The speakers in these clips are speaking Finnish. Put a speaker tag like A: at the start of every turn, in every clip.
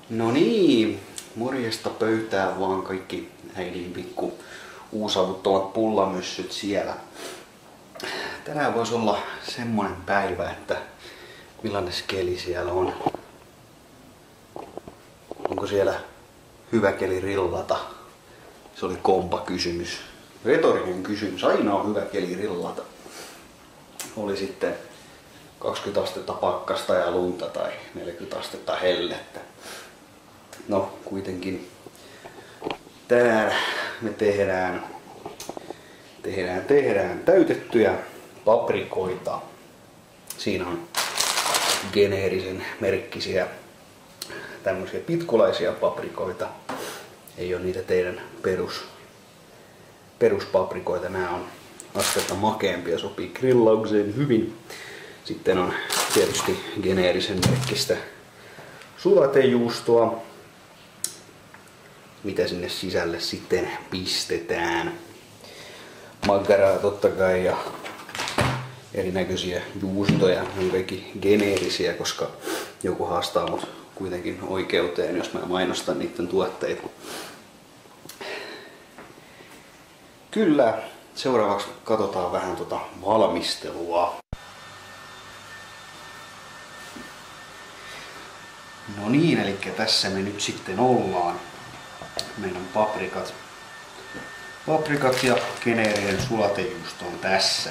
A: No niin, morjesta pöytään vaan kaikki äidin pikku uusavuttomat pullamyssyt siellä. Tänään voisi olla semmonen päivä, että millainen keli siellä on. Onko siellä hyvä keli rillata? Se oli kompa kysymys. Retorinen kysymys. Aina on hyvä keli rillata. Oli sitten 20 astetta pakkasta ja lunta tai 40 astetta hellettä. No kuitenkin täällä me tehdään täytettyjä paprikoita. Siinä on geneerisen merkkisiä tämmöisiä pitkulaisia paprikoita. Ei ole niitä teidän peruspaprikoita. Nämä on astetta makeampia, sopii grillaukseen hyvin. Sitten on tietysti geneerisen merkkistä sulatejuustoa, mitä sinne sisälle sitten pistetään. Maggaraa totta kai ja erinäköisiä juustoja, ne on kaikki geneerisiä, koska joku haastaa mut kuitenkin oikeuteen, jos mä mainostan niiden tuotteita. Kyllä, seuraavaksi katsotaan vähän valmistelua. No niin, eli tässä me nyt sitten ollaan. Meidän paprikat ja geneerinen sulatejuusto on tässä.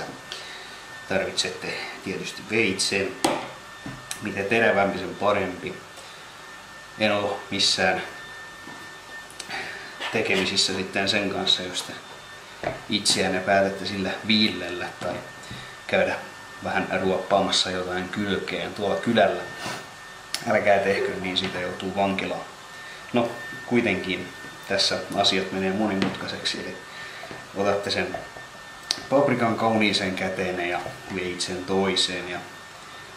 A: Tarvitsette tietysti veitsen. Mitä terävämpi, sen parempi. En ole missään tekemisissä sitten sen kanssa, jos te itseänne päätätte sillä viillellä tai käydä vähän ruoppaamassa jotain kylkeen tuolla kylällä. Älkää tehkö, niin siitä joutuu vankilaan. No, kuitenkin tässä asiat menee monimutkaiseksi, eli otatte sen paprikan kauniiseen käteen ja veitsen toiseen ja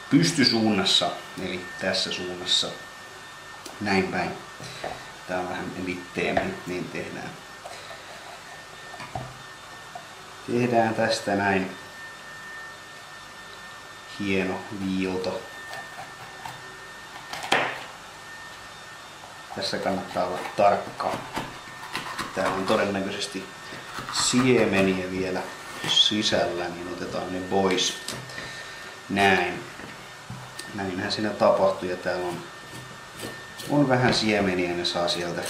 A: pystysuunnassa, eli tässä suunnassa, näin päin. Tää on vähän litteemmin, niin tehdään tästä näin hieno viilto. Tässä kannattaa olla tarkka. Täällä on todennäköisesti siemeniä vielä sisällä, niin otetaan ne pois. Näin. Näinhän siinä tapahtuu ja täällä on vähän siemeniä, ne saa sieltä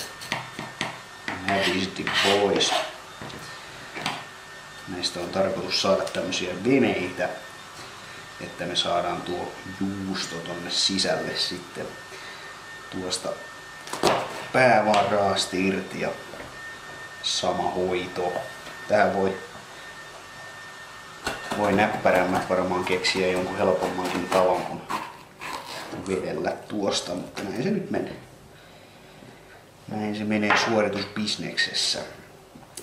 A: nätisti pois. Näistä on tarkoitus saada tämmöisiä veneitä, että me saadaan tuo juusto tonne sisälle sitten tuosta pää vaan raasti irti ja sama hoito. Tähän voi näppärämmät varmaan keksiä jonkun helpommankin tavan kuin vedellä tuosta, mutta näin se nyt menee. Näin se menee suoritusbisneksessä.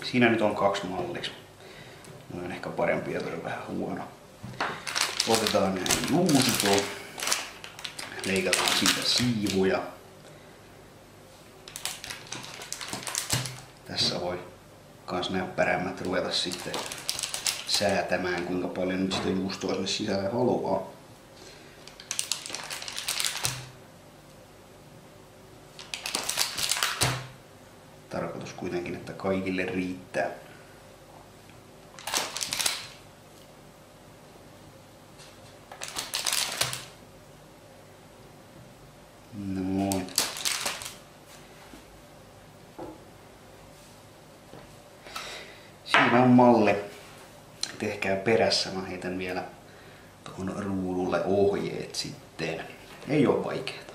A: Siinä nyt on 2 malliksi. Noin on ehkä parempi ja toi vähän huono. Otetaan näin juusto. Leikataan siitä siivuja. Tässä voi kans näppärämmät ruveta sitten säätämään, kuinka paljon nyt sitä juustoa sinne sisälle haluaa. Tarkoitus kuitenkin, että kaikille riittää. Noin. Siinä on malli. Tehkää perässä, mä heitän vielä tuohon ruudulle ohjeet sitten. Ei oo vaikeeta.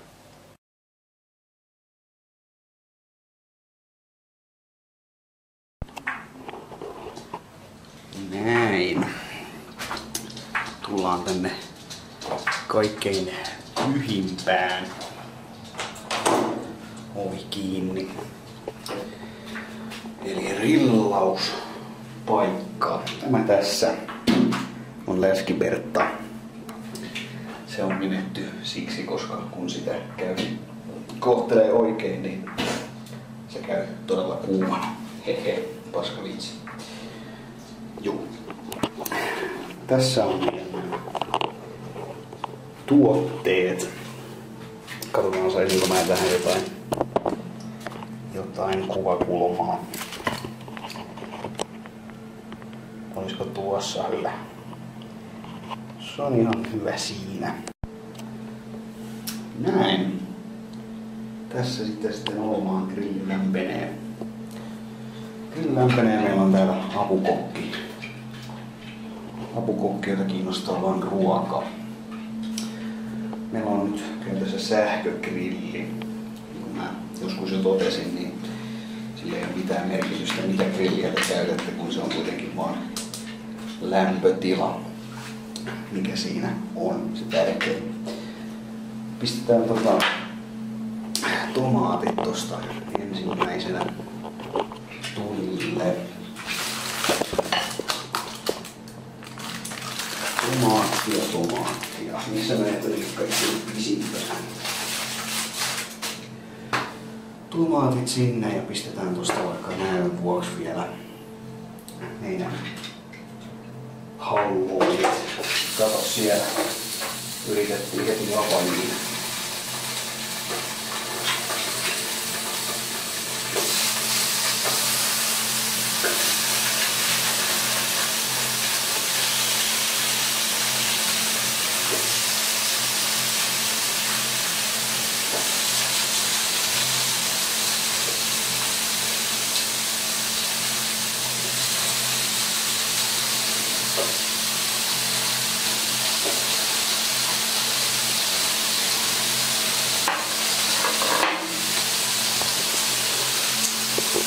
A: Näin. Tullaan tänne kaikkein pyhimpään. Ovi kiinni. Eli rillauspaikka. Tämä tässä on Läskibertta. Se on nimetty siksi, koska kun sitä kohtelee oikein, niin se käy todella kuumana. Hehe, paska vitsi. Juu. Tässä on tuotteet. Katsotaan saisinko mä tähän jotain kuvakulmaa. Olisiko tuossa hyvä? Se on ihan hyvä siinä. Näin. Tässä sitten olemaan grilli lämpenee. Grilli lämpenee, meillä on täällä apukokki. Apukokki, jota kiinnostaa vaan ruoka. Meillä on nyt käytössä sähkögrilli. Niin kuin mä joskus jo totesin, niin sillä ei ole mitään merkitystä, mitä grilliä te käytätte, kun se on kuitenkin vaan lämpötila, mikä siinä on se tärkein. Pistetään tomaatit tosta ensimmäisenä tulille. Tomaattia. Missä menee kaikki pisimpään? Tomaatit sinne ja pistetään tosta vaikka näön vuoksi vielä meidän halloit. Kato siellä. Yritettiin heti lapaniin.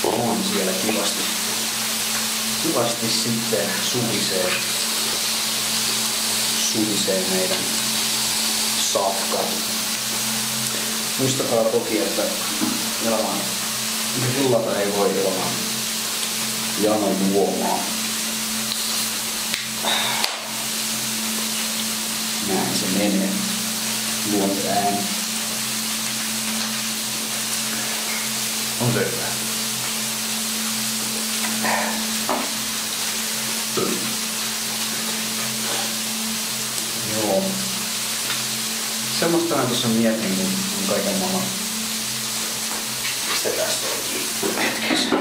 A: On siellä kivasti sitten suhisee meidän safkat. Muistakaa toki, että grillata ei voi ilman janojuomaa. Näin se menee. Luontoääni. On se hyvä. Joo. Semmoista mä tuossa mietin, kun kaiken maailman pistetään toi hetkessä.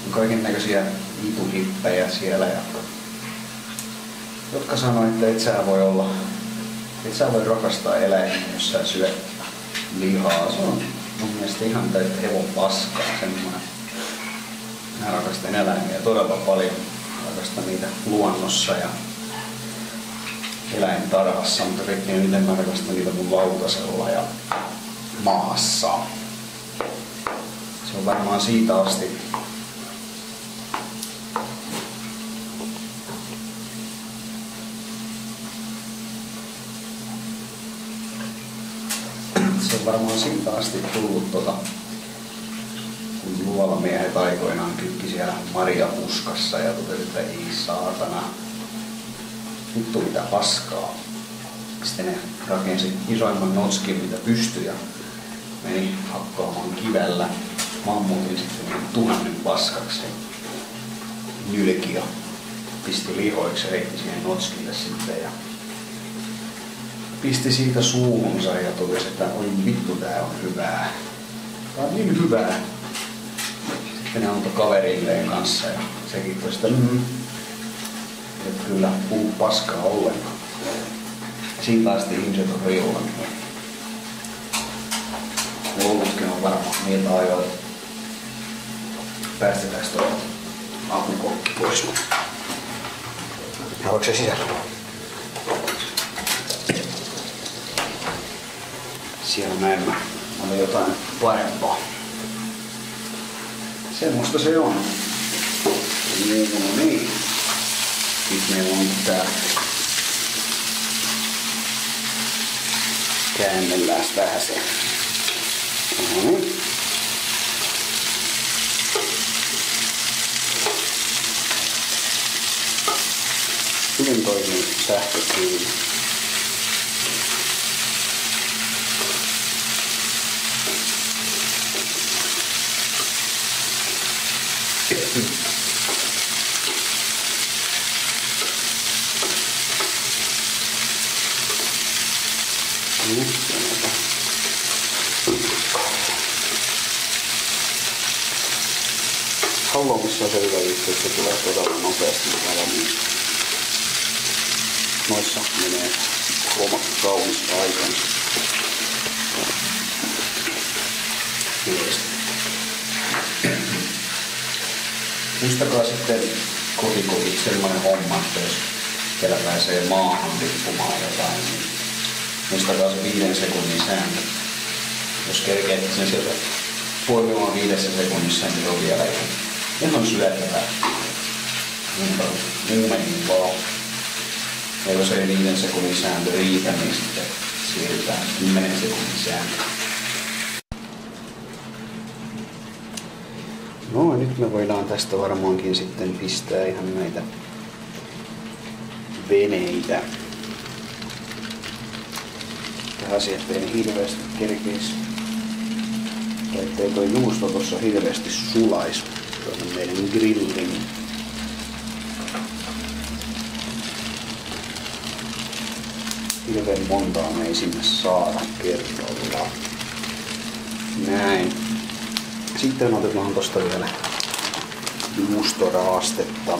A: On kaiken näköisiä vituhippejä siellä, jotka sanoo, että et sä voi rakastaa eläimiä, jos sä syöt lihaa. Se on mun mielestä ihan täyttä hevon paskaa semmoinen. Mä rakastan eläimiä todella paljon. Rakastan niitä luonnossa ja eläintarhassa, mutta kaikkein eniten mä rakastan niitä mun lautasella ja maassa. Se on varmaan siitä asti tullut kun luolamiehet aikoinaan kykki siellä marjapuskassa ja totesi, että ei saatana, vittu mitä paskaa. Sitten ne rakensi isoimman notskin mitä pystyi ja meni hakkaamaan kivellä mammutin sitten 1000 paskaksi. Nylki ja pisti lihoiksi ja heitti siihen notskille sitten ja pisti siitä suuhunsa ja totesi, että oi vittu tää on hyvää. Tää on niin hyvää. Sitten ne antoi kaverilleen kanssa ja sekin toi sitä että kyllä puhu paskaa ollenkaan. Siitä asti ihmiset on riullannut. Ne ollutkin on varmaan niiltä ajoilta. Päästetäänkö tuo apukokki pois? Haluatko se sisällä? Siellä näemmä oli jotain parempaa. Semmosta se on. Niin. Sitten meillä on tää. Käännellään vähän se. Hyvin toimii sähkögrilli. Elomissa on se hyvä juttu, että se tulee todella nopeasti valmiiksi. Noissa menee oma kaunis aikansa. Muistakaa sitten kotikokit semmoinen homma, että jos teillä pääsee maahan tippumaan jotain, niin muistakaa se 5 sekunnin sääntö. Jos kerkeette sen sieltä poimimaan 5 sekunnissa, niin se on vielä ihan syöttävää. Muumenin vaan. Ja jos ei 5 sekunnin sääntö riitä, niin sitten siirrytään 10 sekunnin sääntöön. No nyt me voidaan tästä varmaankin sitten pistää ihan näitä veneitä. Tähän asiat ettei ne hirveästi kerkeisi. Tai ettei toi juusto tossa hirveästi sulais tuonne meidän grilliin. Hirveän montaa me ei sinne saada kerrallaan. Näin. Sitten otetaan tosta vielä juustoraastetta.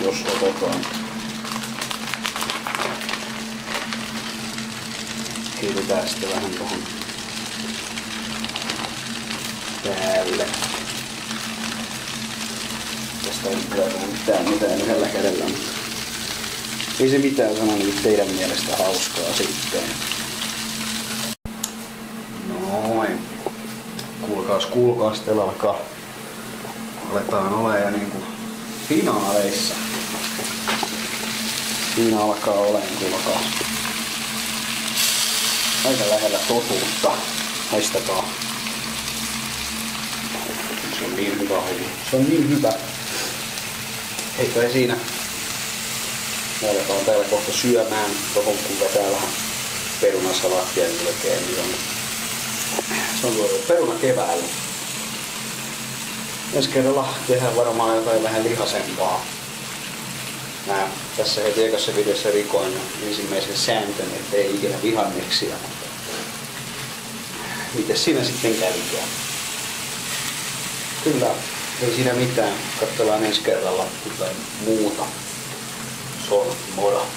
A: Jos otetaan. Heitetään sitten vähän tuohon päälle. Tästä ei kyllä mitään yhdellä kädellä, mutta ei se mitään sanoa niin teidän mielestä hauskaa sitten. Noin. Kuulkaas, teillä aletaan olemaan niinku finaaleissa. Siinä alkaa olemaan kuulkaas aika lähellä totuutta. Haistakaa. Se on niin hyvä hovi. Se on niin hyvä. Eipä siinä. Me aletaan täällä kohta syömään. Tohon kun vetää vähän perunasalaattia jälkeen, niin se on tuotu peruna keväällä. Ensi kerralla tehdään varmaan jotain vähän lihasempaa. Mä tässä heti ekassa videossa rikoin ensimmäisen sääntön, ettei ikinä vihanneksia. Mites siinä sitten kävikään? Kyllä, ei siinä mitään. Katsellaan ensi kerralla jotain muuta. Se on moro.